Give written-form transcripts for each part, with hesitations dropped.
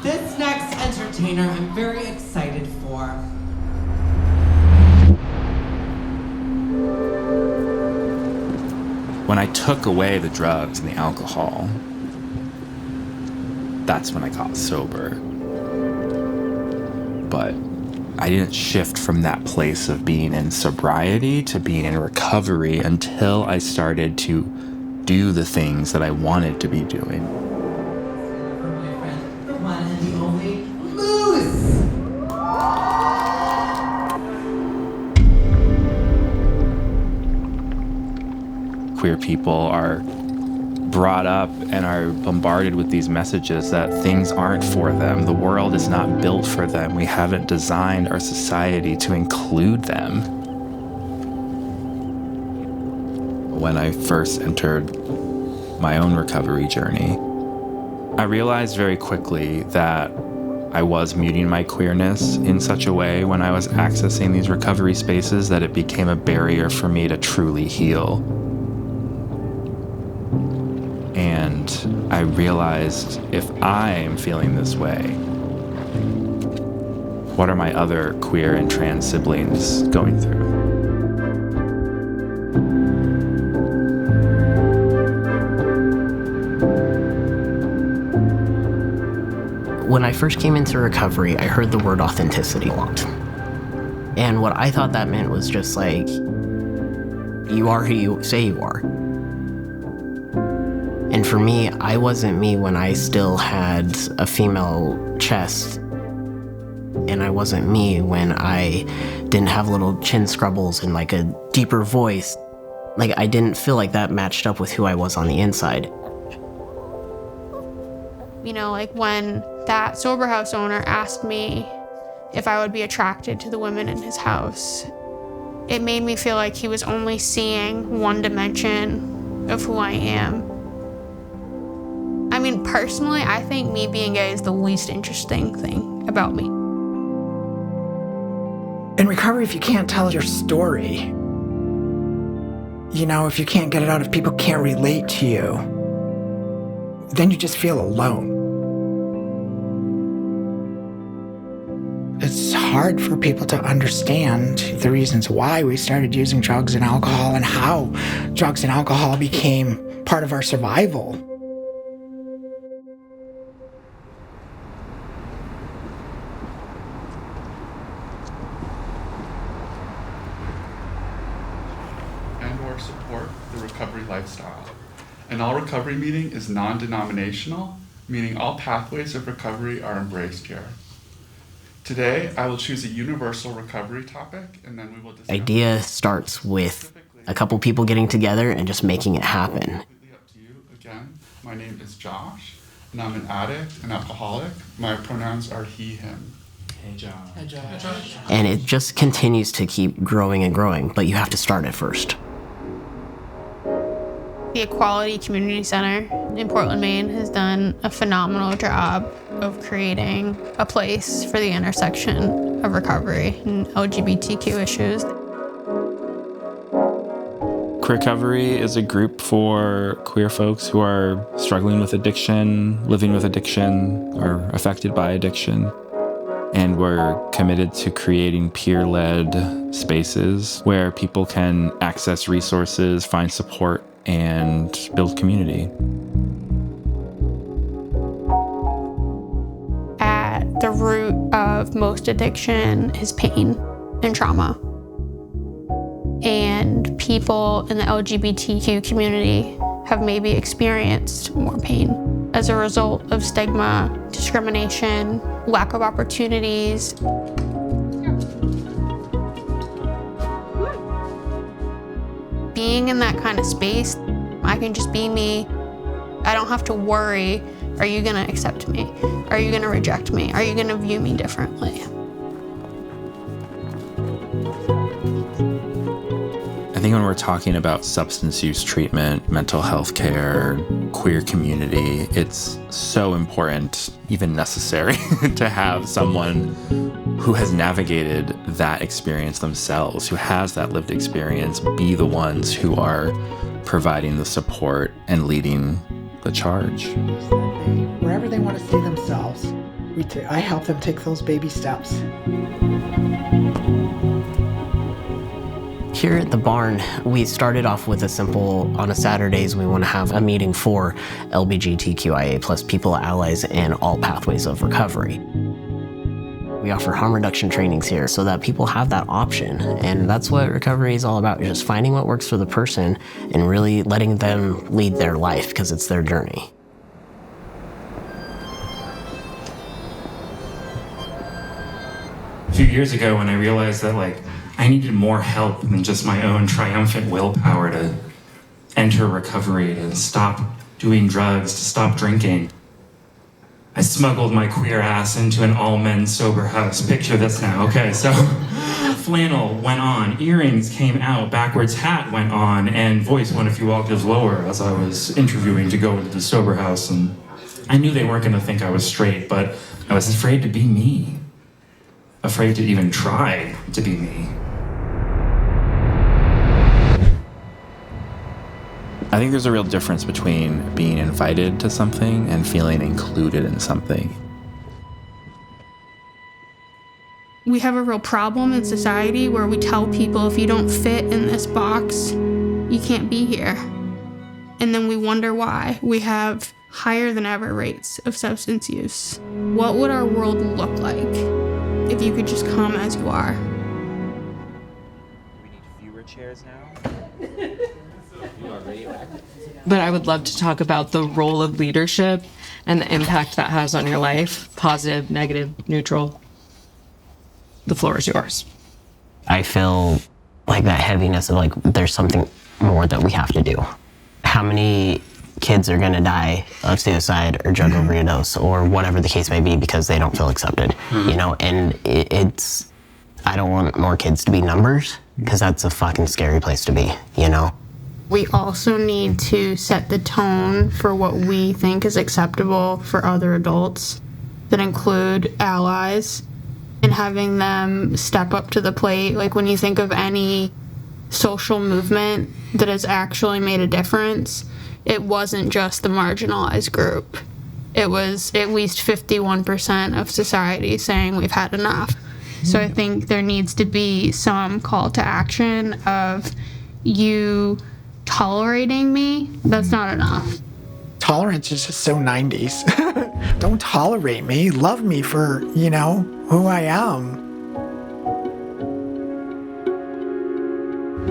This next entertainer I'm very excited for. When I took away the drugs and the alcohol, that's when I got sober. But I didn't shift from that place of being in sobriety to being in recovery until I started to do the things that I wanted to be doing. My friend, the one and the only Moose! Queer people are brought up and are bombarded with these messages that things aren't for them. The world is not built for them. We haven't designed our society to include them. When I first entered my own recovery journey, I realized very quickly that I was muting my queerness in such a way when I was accessing these recovery spaces that it became a barrier for me to truly heal. And I realized, if I'm feeling this way, what are my other queer and trans siblings going through? When I first came into recovery, I heard the word authenticity a lot. And what I thought that meant was just like, you are who you say you are. And for me, I wasn't me when I still had a female chest. And I wasn't me when I didn't have little chin scrubbles and like a deeper voice. Like, I didn't feel like that matched up with who I was on the inside. You know, like when that sober house owner asked me if I would be attracted to the women in his house, it made me feel like he was only seeing one dimension of who I am. I mean, personally, I think me being gay is the least interesting thing about me. In recovery, if you can't tell your story, you know, if you can't get it out, if people can't relate to you, then you just feel alone. It's hard for people to understand the reasons why we started using drugs and alcohol and how drugs and alcohol became part of our survival. And/or support the recovery lifestyle. An all-recovery meeting is non-denominational, meaning all pathways of recovery are embraced here. Today, I will choose a universal recovery topic, and then we will discuss. Idea starts with a couple people getting together and just making it happen. Completely up to you. Again, my name is Josh, and I'm an addict, an alcoholic. My pronouns are he, him. Hey, Josh. Hey, Josh. And it just continues to keep growing and growing, but you have to start it first. The Equality Community Center in Portland, Maine has done a phenomenal job of creating a place for the intersection of recovery and LGBTQ issues. Queer Recovery is a group for queer folks who are struggling with addiction, living with addiction, or affected by addiction. And we're committed to creating peer-led spaces where people can access resources, find support, and build community. At the root of most addiction is pain and trauma. And people in the LGBTQ community have maybe experienced more pain as a result of stigma, discrimination, lack of opportunities. Being in that kind of space, I can just be me. I don't have to worry, are you gonna accept me? Are you gonna reject me? Are you gonna view me differently? I think when we're talking about substance use treatment, mental health care, queer community, it's so important, even necessary, to have someone who has navigated that experience themselves, who has that lived experience, be the ones who are providing the support and leading the charge. Wherever they want to see themselves, I help them take those baby steps. Here at the barn, we started off with a simple, on a Saturdays, we want to have a meeting for LGBTQIA plus people, allies, and all pathways of recovery. We offer harm reduction trainings here so that people have that option. And that's what recovery is all about, just finding what works for the person and really letting them lead their life because it's their journey. A few years ago when I realized that I needed more help than just my own triumphant willpower to enter recovery, to stop doing drugs, to stop drinking, I smuggled my queer ass into an all-men sober house. Picture this now. Okay, so flannel went on, earrings came out, backwards hat went on, and voice went a few octaves lower as I was interviewing to go into the sober house. And I knew they weren't going to think I was straight, but I was afraid to be me. Afraid to even try to be me. I think there's a real difference between being invited to something and feeling included in something. We have a real problem in society where we tell people if you don't fit in this box, you can't be here. And then we wonder why. We have higher than ever rates of substance use. What would our world look like if you could just come as you are? We need fewer chairs now. But I would love to talk about the role of leadership and the impact that has on your life, positive, negative, neutral. The floor is yours. I feel like that heaviness of there's something more that we have to do. How many kids are gonna die of suicide or drug overdose or whatever the case may be because they don't feel accepted, and I don't want more kids to be numbers because that's a fucking scary place to be, We also need to set the tone for what we think is acceptable for other adults that include allies and having them step up to the plate. Like when you think of any social movement that has actually made a difference, it wasn't just the marginalized group. It was at least 51% of society saying we've had enough. So I think there needs to be some call to action of you tolerating me. That's not enough. Tolerance is just so 90s. Don't tolerate me. Love me for, who I am.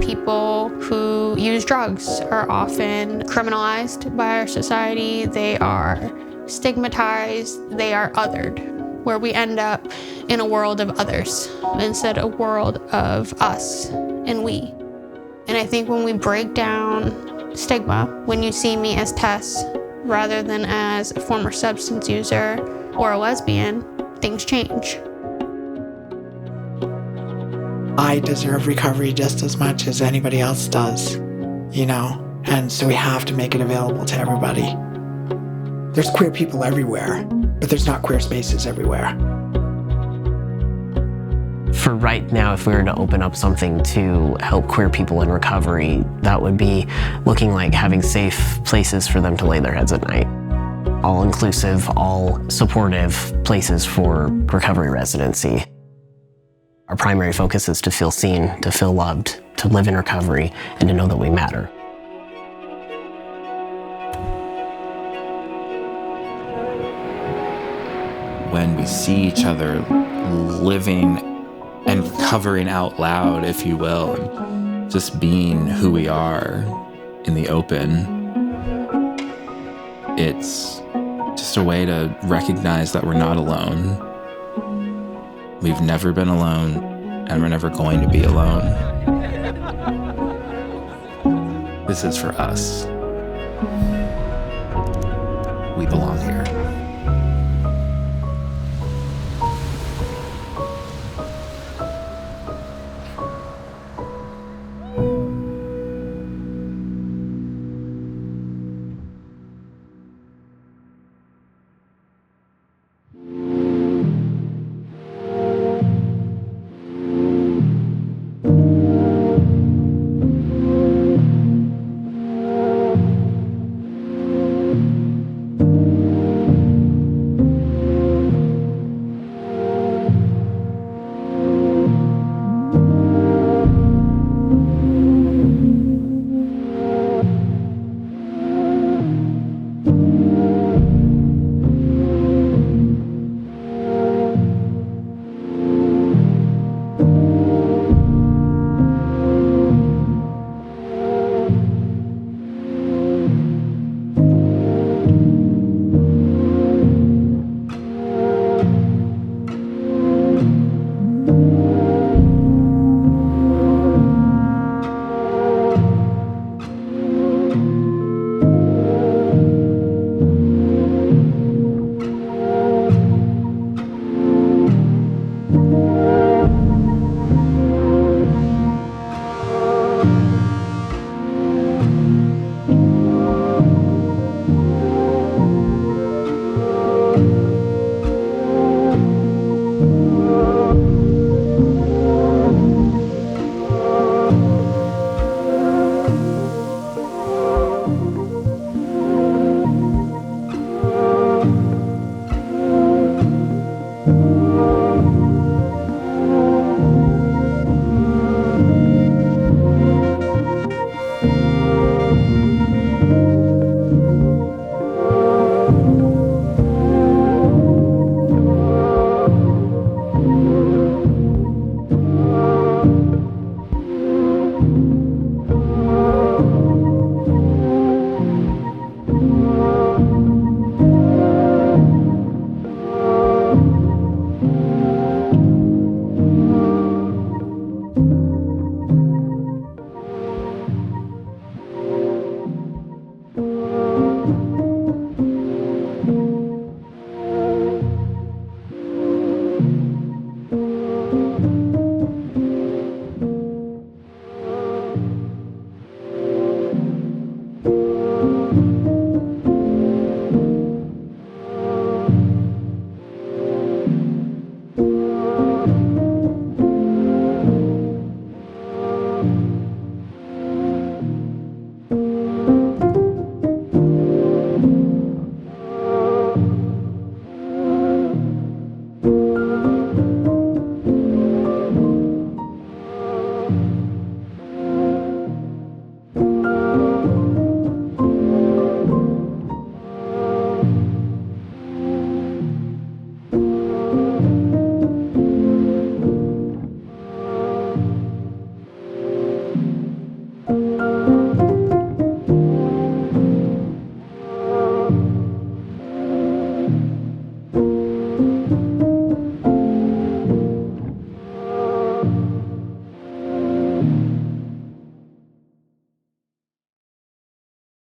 People who use drugs are often criminalized by our society. They are stigmatized. They are othered, where we end up in a world of others instead of a world of us and we. And I think when we break down stigma, when you see me as Tess rather than as a former substance user or a lesbian, things change. I deserve recovery just as much as anybody else does, and so we have to make it available to everybody. There's queer people everywhere, but there's not queer spaces everywhere. For right now, if we were to open up something to help queer people in recovery, that would be looking like having safe places for them to lay their heads at night. All-inclusive, all-supportive places for recovery residency. Our primary focus is to feel seen, to feel loved, to live in recovery, and to know that we matter. When we see each other living and covering out loud, if you will, just being who we are in the open, it's just a way to recognize that we're not alone. We've never been alone, and we're never going to be alone. This is for us. We belong here.